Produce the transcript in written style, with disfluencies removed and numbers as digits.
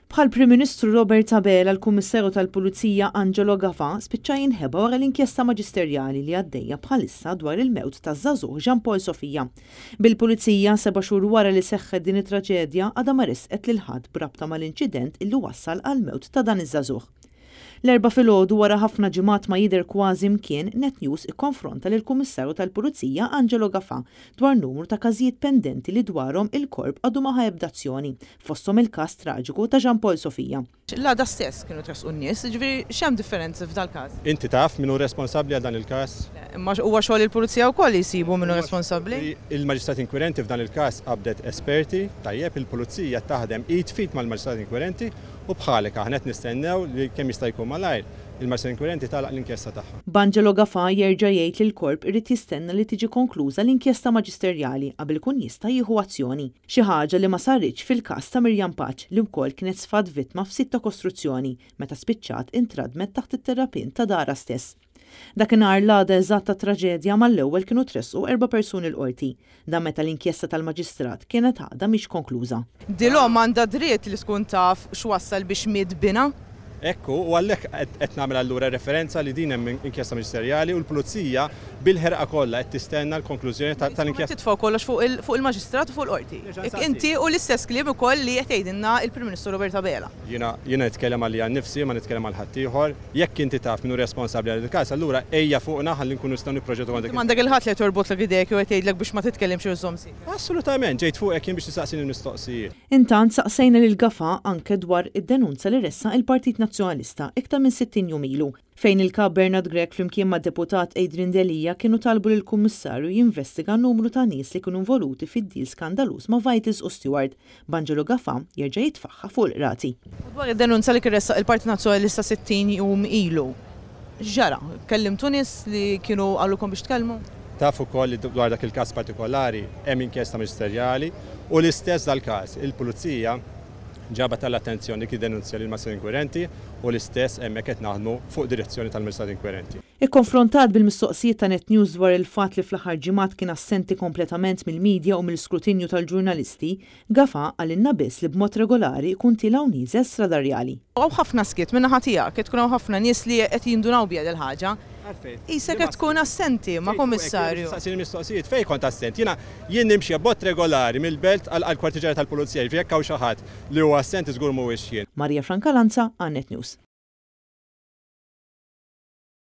Bħal Prim Ministru Robert Abela, l-Kummissarju tal-Pulizija Angelo Gafà spiċċa jinħeba wara l-inkjesta maġisterjali li għaddejja bħalissa dwar il-mewt taż-żagħżugħ Jean Paul Sofija. Bil-Pulizija 7 xhur wara li seħħet din it-traġedja għadha ma resqet lil ħadd b'rabta mal-inċident illi wassal għall-mewt ta' dan iż-żagħżugħ. L-4 filgħodu wara ħafna ġimgħat ma jidher kważi imkien Net News ikkonfronta lill-Kummissarju tal-Pulizija Angelo Gafà dwar numru ta' każijiet pendenti li dwarhom il-korp għadu ma ħajebda azzjoni, fosthom il-każ traġiku ta' Jean Paul Sofija. L-għada stess kienu trasqu n-nies, ġifieri x'hemm differenzi f'dal każ? Inti taf min hu responsabbli għal dan il-każ? Imma huwa xogħol il-Pulizija wkoll jsibu min hu responsabbli? Il-Maġistrat Inkwirenti f'dan il-każ qabdet esperti, tajjeb il-Pulizija taħdem id fit mal-Maġistrat Inkwirenti u bħalek aħna qed nistennew li kemm jista' jkun malajr il-Maġistrat Inkwirenti tagħlaq l-inkjesta tagħha. B'Angelo Gafà jerġa' jgħid li l-korp irid jistenna li tiġi konkluża l-inkjesta maġisterjali qabel ikun jista' jieħu azzjoni. Xi ħaġa li ma saritx fil-każ ta' Mirjam Paċ li wkoll kienet sfad vittma f'sitta kostruzzjoni meta spiċċat intradmet taħt it-terrapin ta' dara stess. Dakinhar l-għada eżatt ta' traġedja mal-ewwel kienu tresqu 4 persuni l-qorti, dan meta l-inkjesta tal-Maġistrat kienet għadha mhix konkluża. Dilhom għandha dritt li tkun taf x'wassal biex miet bina? Ekku, u għallek qed nagħmel allura referenza li din hemm inkjesta maġisterjali u l-Pulizija bil-ħerqa kollha qed tistenna l-konklużjoni tal-inkjesta. Titfgħu kollox fuq il-Maġistrat u fuq il-qorti. Inti u l-istess kliem ukoll li qed jgħidilna il-Prim Ministru Robert Abela. Jiena nitkellem għalija nnifsi ma nitkellem għal ħadd ieħor. Jekk inti taf min hu responsabbli għal il-każ, allura ejja fuqna ħalli nkunu nistgħu nipproġetu għandek. M'għandek il-ħadd li torbotlek idejk u qed jgħidlek biex ma titkellimx iżomm sik. Assolutament, ġejt fuqek jien biex tistaqsini l-mistoqsijiet. Intant saqsejna lil Gafà anke dwar id-denunza li ressa il-Partit Nazzjonalista iktar minn 60 jum ilu, fejn il-kap Bernard Grech flimkien ma' deputat Adrian Delija kienu talbu lill kummissarju jinvestiga numru ta' nies li kienu involuti fid-dil skandaluż ma' Vitals u Stewart. B'Angelo Gafà jerġa' jitfaħħa fuq il-qrati. Dwar id-denunza li kien ressaq il-Partit Nazzjonalista 60 jum ilu. Ġara, kellimtu nies li kienu għallukom biex tkellmu? Taf ukoll li dwar dak il-każ partikolari hemm inkjesta maġisterjali u l-istess dal-każ il-Pulizija ġabat tal-attenzjoni kien denunzja lill-Maġistrat Inkwirenti u l-istess hemmhekk qed naħdmu fuq direzzjoni tal-Maġistrat Inkwirenti. Ikkonfrontat bil-mistoqsijiet ta' Net News dwar il-fatt li fl-aħħar ġimgħat kien assenti kompletament mill-midja u mill-skrutinju tal-ġurnalisti, Gafà għalinna biss li b'mod regolari jkun tilgħu nies estradarjali. Hawn ħafna skiet min-naħa tiegħek qed tkun hawn ħafna nies li qed jindunaw biha il-ħaġa. Isek qed tkun assenti ma' Kommissarju. Saqsini mistoqsijiet fejn kont assenti. Jien nimxi b'mod regolari mill-belt għall-kwartiġġar tal-Pulizija jekk hawn xi ħadd li huwa assenti żgur mhuwiex jien. Marija Franca Lanza, Net News.